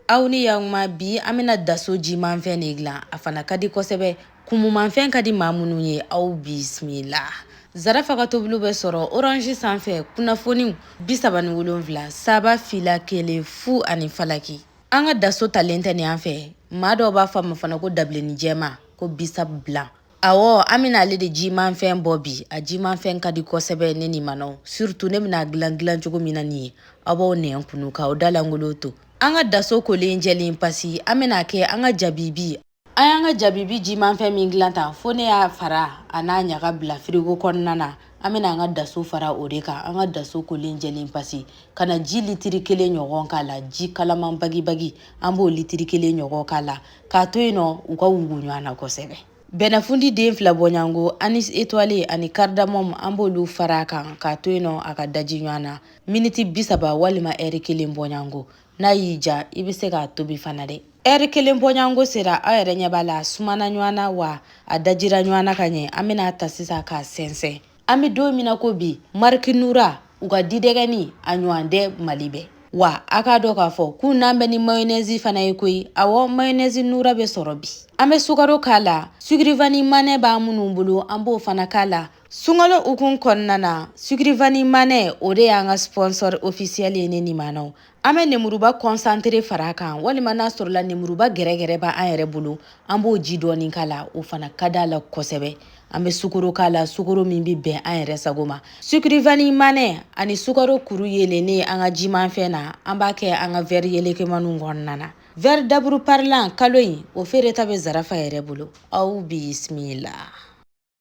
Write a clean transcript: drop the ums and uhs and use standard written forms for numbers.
Aw ni yanma bi an bɛna daso jimanfɛn de dilan a fana ka di kosɛbɛ kumumanfɛn ka di maa minnu ye aw bisimila Zarafa ka tobili bɛ sɔrɔ orange sanfɛ kunnafoniw 37 saba fila kelen fu ani falaki an ka daso talen tɛ nin an fɛ maa dɔw b'a fɔ a ma fana ko dabileni jɛma ko bisab blanc awɔ an bɛna ale de jimanfɛn bɔ bi a jimanfɛn ka di kosɛbɛ ne ni manaw surtout ne bɛna dilan cogo min na nin ye aw b'aw nɛn kunu k'aw dalangolo to an ka daso kolen jɛlen pasi an bɛna kɛ an ka jabibi an y'an ka jabibi jimanfɛn min dilan tan fo ne y'a fara a n'a ɲaga bila frigo kɔnɔna na an bɛna an ka daso fara o de kan an ka daso kolen jɛlen pasi ka na ji litiri 1 ɲɔgɔn k'a la ji kalaman bagi an b'o litiri 1 ɲɔgɔn k'a la k'a to yen nɔ u ka wugu ɲɔgɔn na kosɛbɛ bɛnɛfundi den 2 bɔɲango anis étoilé ani cardamome an b'olu fara kan k'a to yen nɔ a ka daji ɲɔgɔn na miniti 30 walima heure 1 bɔɲango n'a y'i ja i bɛ se k'a tobi fana dɛ heure 1 bɔɲango sera aw yɛrɛ ɲɛ b'a la sumana ɲɔgɔn na wa a dajira ɲɔgɔn na ka ɲɛ an bɛna ta sisan k'a sɛnsɛn an bɛ don min na ko bi marque Nura u ka didɛgɛni a ɲɔgɔn tɛ Mali bɛɛ wa a k'a dɔn k'a fɔ k'u n'an bɛ ni mayonnaise fana ye koyi awɔ mayonnaise Nura bɛ sɔrɔ bi an bɛ sukaro k'a la sucre vanille manɛ b'an minnu bolo an b'o fana k'a la sunkalo hukumu kɔnɔna na sucre vanille manɛ o de y'an ka sponsor officiel ye ne ni manaw an bɛ nemuruba concentré fara kan walima n'a sɔrɔla nemuruba gɛrɛgɛrɛ b'an yɛrɛ bolo an b'o ji dɔɔni k'a la o fana ka d'a la kosɛbɛ an bɛ sukaro k'a la sukaro min bɛ bɛn an yɛrɛ sago ma sucre vanille manɛ ani sukaro kuru yelenen an ka jimanfɛn na an b'a kɛ an ka verre yelekemaninw kɔnɔna na verre daburu parlant kalo in o feere ta bɛ Zarafa yɛrɛ bolo aw bisimila